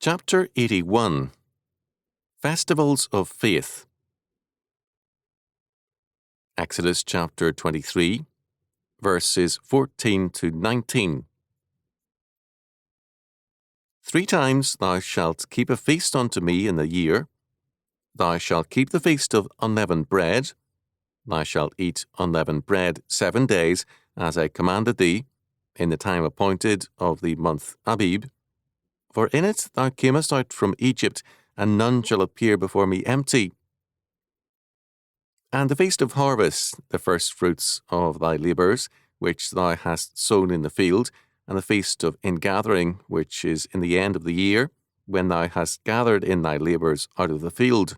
Chapter 81 Festivals of Faith. Exodus chapter 23, verses 14 to 19. 3 times thou shalt keep a feast unto me in the year. Thou shalt keep the feast of unleavened bread. Thou shalt eat unleavened bread 7 days, as I commanded thee, in the time appointed of the month Abib. For in it thou camest out from Egypt, and none shall appear before me empty. And the feast of harvest, the first fruits of thy labours, which thou hast sown in the field, and the feast of ingathering, which is in the end of the year, when thou hast gathered in thy labours out of the field.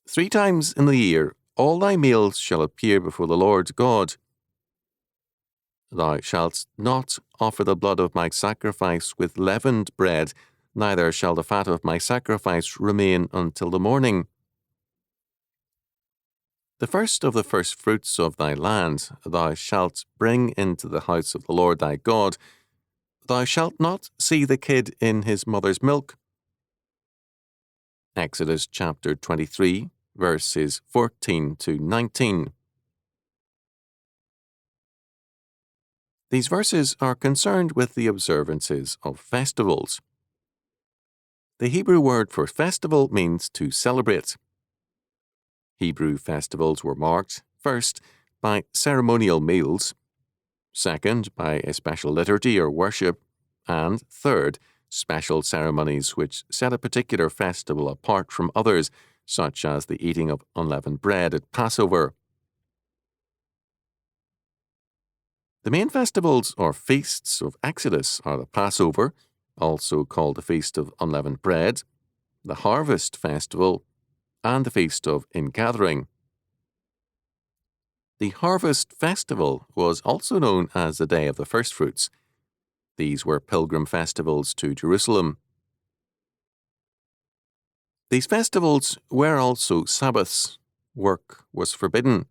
3 times in the year all thy meals shall appear before the Lord God. Thou shalt not offer the blood of my sacrifice with leavened bread, neither shall the fat of my sacrifice remain until the morning. The first of the first fruits of thy land thou shalt bring into the house of the Lord thy God. Thou shalt not see the kid in his mother's milk. Exodus chapter 23, verses 14 to 19. These verses are concerned with the observances of festivals. The Hebrew word for festival means to celebrate. Hebrew festivals were marked, first, by ceremonial meals, second, by a special liturgy or worship, and third, special ceremonies which set a particular festival apart from others, such as the eating of unleavened bread at Passover. The main festivals or feasts of Exodus are the Passover, also called the Feast of Unleavened Bread, the Harvest Festival, and the Feast of Ingathering. The Harvest Festival was also known as the Day of the Firstfruits. These were pilgrim festivals to Jerusalem. These festivals were also Sabbaths. Work was forbidden.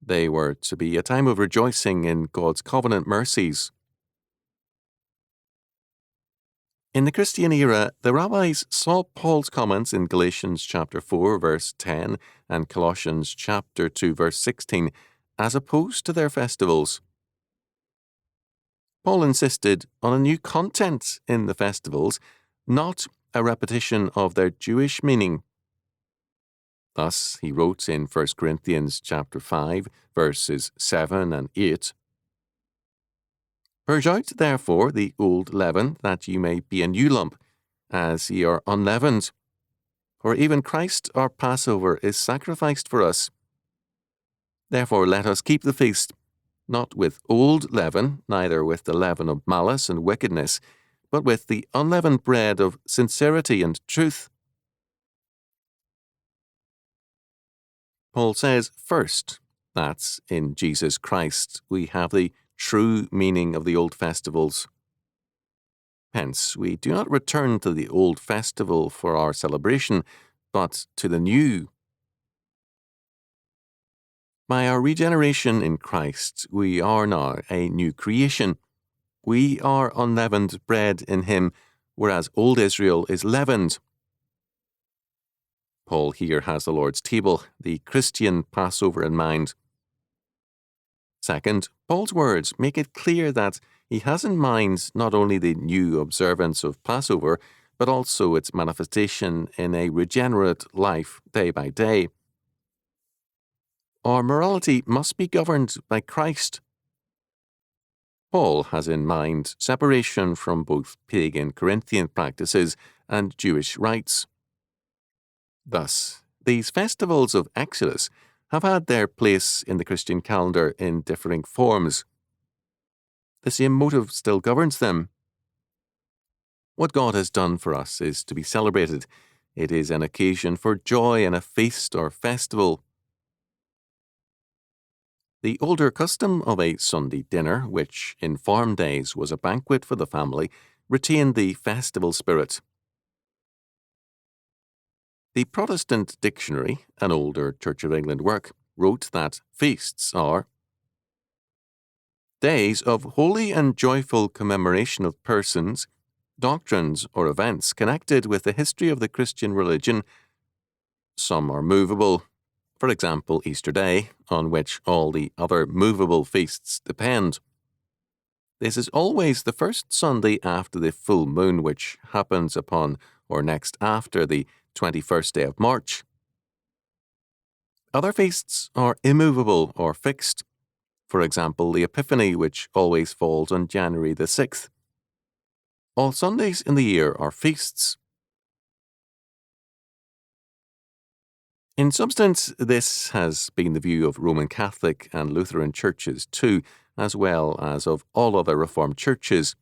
They were to be a time of rejoicing in God's covenant mercies. In the Christian era, the rabbis saw Paul's comments in Galatians chapter 4, verse 10, and Colossians chapter 2, verse 16, as opposed to their festivals. Paul insisted on a new content in the festivals, not a repetition of their Jewish meaning. Thus, he wrote in 1 Corinthians chapter 5, verses 7 and 8, Purge out, therefore, the old leaven, that ye may be a new lump, as ye are unleavened. For even Christ our Passover is sacrificed for us. Therefore let us keep the feast, not with old leaven, neither with the leaven of malice and wickedness, but with the unleavened bread of sincerity and truth. Paul says, first, that in Jesus Christ we have the true meaning of the old festivals. Hence, we do not return to the old festival for our celebration, but to the new. By our regeneration in Christ, we are now a new creation. We are unleavened bread in Him, whereas old Israel is leavened. Paul here has the Lord's table, the Christian Passover in mind. Second, Paul's words make it clear that he has in mind not only the new observance of Passover, but also its manifestation in a regenerate life day by day. Our morality must be governed by Christ. Paul has in mind separation from both pagan Corinthian practices and Jewish rites. Thus, these festivals of Exodus have had their place in the Christian calendar in differing forms. The same motive still governs them. What God has done for us is to be celebrated. It is an occasion for joy and a feast or festival. The older custom of a Sunday dinner, which in farm days was a banquet for the family, retained the festival spirit. The Protestant Dictionary, an older Church of England work, wrote that feasts are days of holy and joyful commemoration of persons, doctrines or events connected with the history of the Christian religion. Some are movable, for example, Easter Day, on which all the other movable feasts depend. This is always the first Sunday after the full moon, which happens upon or next after the 21st day of March. Other feasts are immovable or fixed. For example, the Epiphany, which always falls on January the 6th. All Sundays in the year are feasts. In substance, this has been the view of Roman Catholic and Lutheran churches too, as well as of all other Reformed churches,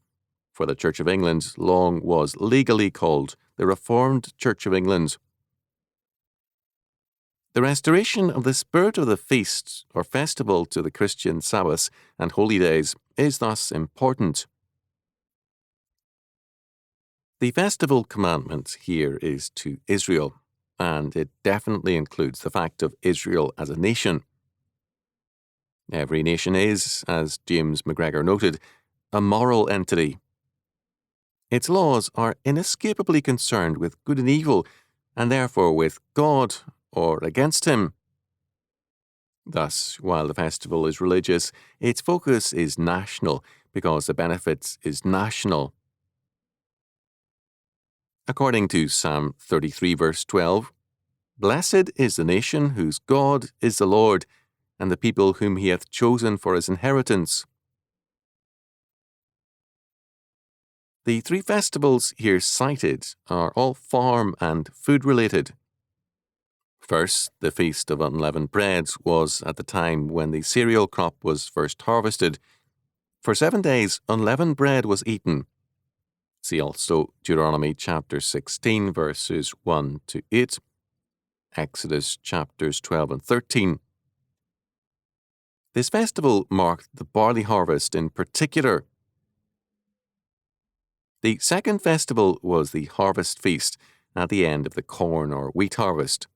for the Church of England long was legally called the Reformed Church of England. The restoration of the spirit of the feast or festival to the Christian Sabbaths and holy days is thus important. The festival commandment here is to Israel, and it definitely includes the fact of Israel as a nation. Every nation is, as James McGregor noted, a moral entity. Its laws are inescapably concerned with good and evil, and therefore with God or against him. Thus, while the festival is religious, its focus is national, because the benefit is national. According to Psalm 33 verse 12, "Blessed is the nation whose God is the Lord, and the people whom he hath chosen for his inheritance." The three festivals here cited are all farm and food related. First, the Feast of Unleavened Bread was at the time when the cereal crop was first harvested. For 7 days, unleavened bread was eaten. See also Deuteronomy chapter 16 verses 1 to 8, Exodus chapters 12 and 13. This festival marked the barley harvest in particular. The second festival was the harvest feast at the end of the corn or wheat harvest.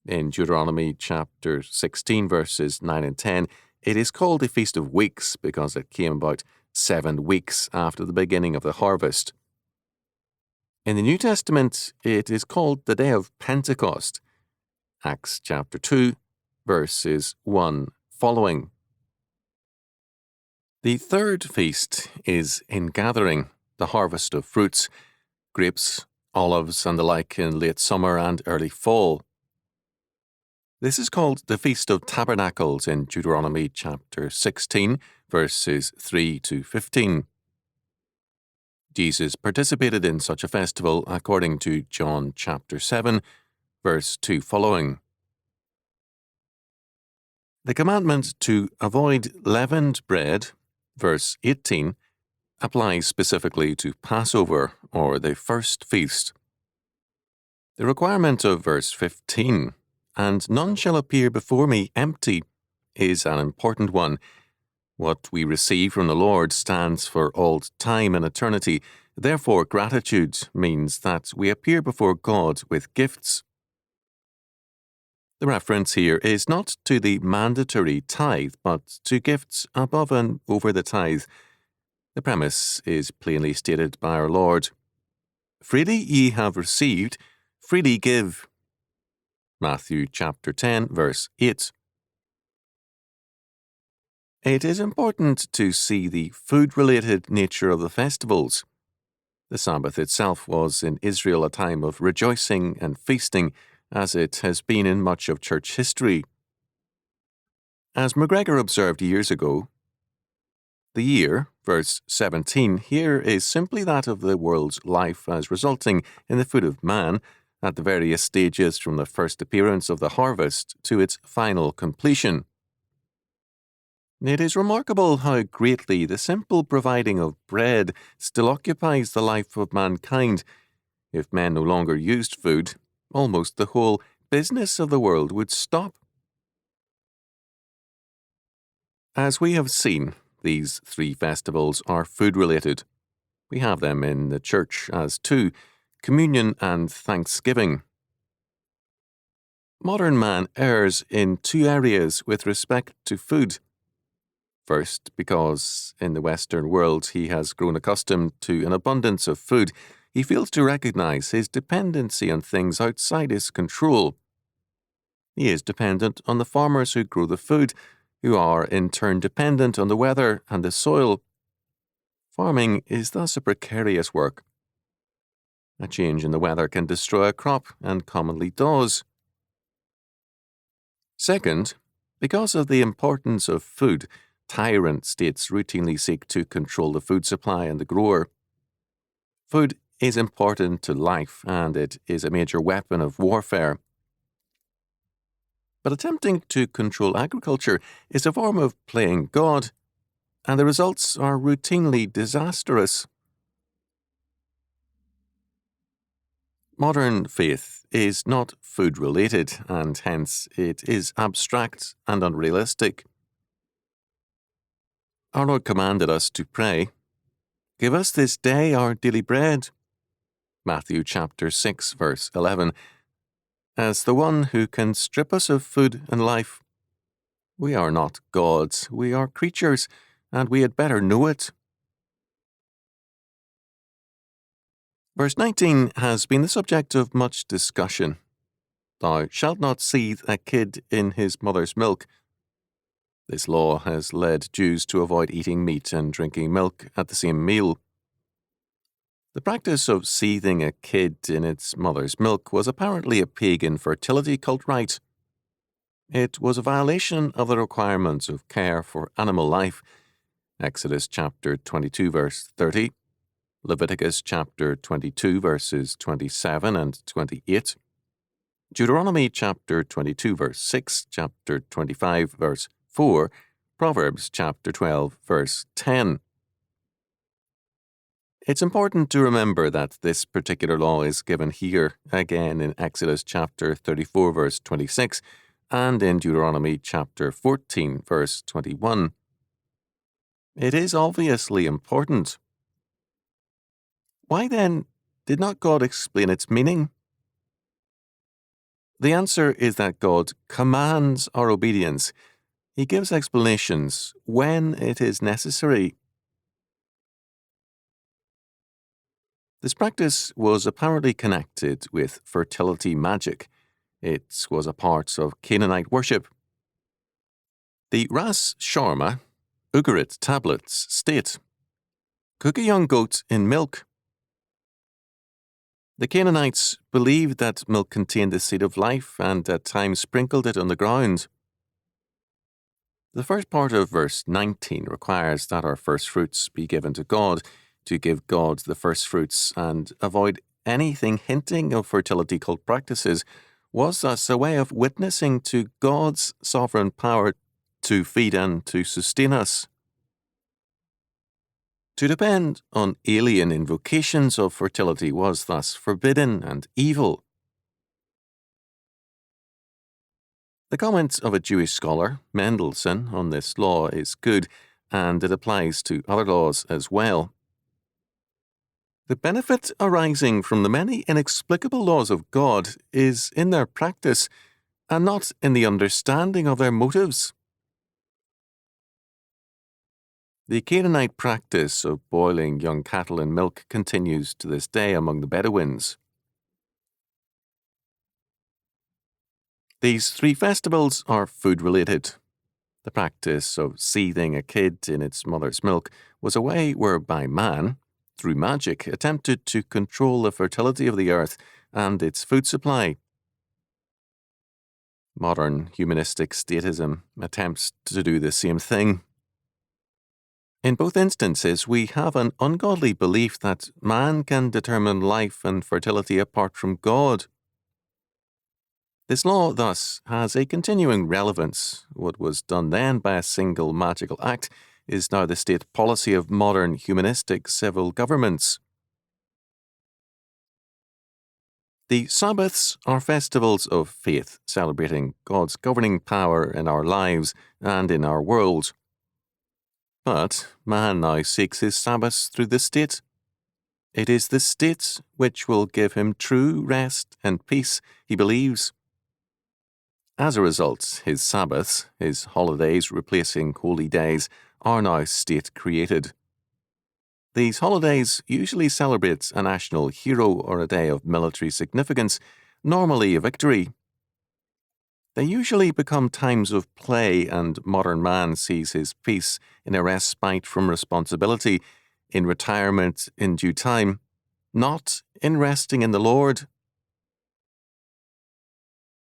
In Deuteronomy chapter 16 verses 9 and 10, it is called the Feast of Weeks because it came about 7 weeks after the beginning of the harvest. In the New Testament, it is called the Day of Pentecost, Acts chapter 2 verses 1 following. The third feast is Ingathering, the harvest of fruits, grapes, olives, and the like in late summer and early fall. This is called the Feast of Tabernacles in Deuteronomy chapter 16, verses 3 to 15. Jesus participated in such a festival according to John chapter 7, verse 2 following. The commandment to avoid leavened bread, verse 18, applies specifically to Passover, or the first feast. The requirement of verse 15, "And none shall appear before me empty," is an important one. What we receive from the Lord stands for all time and eternity. Therefore, gratitude means that we appear before God with gifts. The reference here is not to the mandatory tithe, but to gifts above and over the tithe. The premise is plainly stated by our Lord. "Freely ye have received, freely give." Matthew chapter 10, verse 8. It is important to see the food-related nature of the festivals. The Sabbath itself was in Israel a time of rejoicing and feasting, as it has been in much of church history. As McGregor observed years ago, the year, verse 17, here is simply that of the world's life as resulting in the food of man at the various stages from the first appearance of the harvest to its final completion. It is remarkable how greatly the simple providing of bread still occupies the life of mankind. If men no longer used food, almost the whole business of the world would stop. As we have seen, these three festivals are food-related. We have them in the church as two, communion and thanksgiving. Modern man errs in two areas with respect to food. First, because in the Western world he has grown accustomed to an abundance of food, he fails to recognize his dependency on things outside his control. He is dependent on the farmers who grow the food, who are in turn dependent on the weather and the soil. Farming is thus a precarious work. A change in the weather can destroy a crop, and commonly does. Second, because of the importance of food, tyrant states routinely seek to control the food supply and the grower. Food is important to life, and it is a major weapon of warfare. But attempting to control agriculture is a form of playing God, and the results are routinely disastrous. Modern faith is not food-related, and hence it is abstract and unrealistic. Our Lord commanded us to pray, "Give us this day our daily bread," Matthew chapter 6, verse 11, as the one who can strip us of food and life. We are not gods, we are creatures, and we had better know it. Verse 19 has been the subject of much discussion. Thou shalt not seethe a kid in his mother's milk. This law has led Jews to avoid eating meat and drinking milk at the same meal. The practice of seething a kid in its mother's milk was apparently a pagan fertility cult rite. It was a violation of the requirements of care for animal life, Exodus chapter 22, verse 30, Leviticus chapter 22, verses 27 and 28, Deuteronomy chapter 22, verse 6, chapter 25, verse 4, Proverbs chapter 12, verse 10. It's important to remember that this particular law is given here, again in Exodus chapter 34, verse 26, and in Deuteronomy chapter 14, verse 21. It is obviously important. Why then did not God explain its meaning? The answer is that God commands our obedience. He gives explanations when it is necessary. This practice was apparently connected with fertility magic. It was a part of Canaanite worship. The Ras Sharma Ugarit tablets state, "Cook a young goat in milk." The Canaanites believed that milk contained the seed of life and at times sprinkled it on the ground. The first part of verse 19 requires that our first fruits be given to God, to give God the first fruits and avoid anything hinting of fertility cult practices was thus a way of witnessing to God's sovereign power to feed and to sustain us. To depend on alien invocations of fertility was thus forbidden and evil. The comment of a Jewish scholar, Mendelssohn, on this law is good, and it applies to other laws as well. The benefit arising from the many inexplicable laws of God is in their practice, and not in the understanding of their motives. The Canaanite practice of boiling young cattle in milk continues to this day among the Bedouins. These three festivals are food-related. The practice of seething a kid in its mother's milk was a way whereby man, through magic, attempted to control the fertility of the earth and its food supply. Modern humanistic statism attempts to do the same thing. In both instances, we have an ungodly belief that man can determine life and fertility apart from God. This law, thus, has a continuing relevance. What was done then by a single magical act is now the state policy of modern humanistic civil governments. The Sabbaths are festivals of faith, celebrating God's governing power in our lives and in our world. But man now seeks his Sabbaths through the state. It is the state which will give him true rest and peace, he believes. As a result, his Sabbaths, his holidays replacing holy days, are now state-created. These holidays usually celebrate a national hero or a day of military significance, normally a victory. They usually become times of play, and modern man sees his peace in a respite from responsibility, in retirement in due time, not in resting in the Lord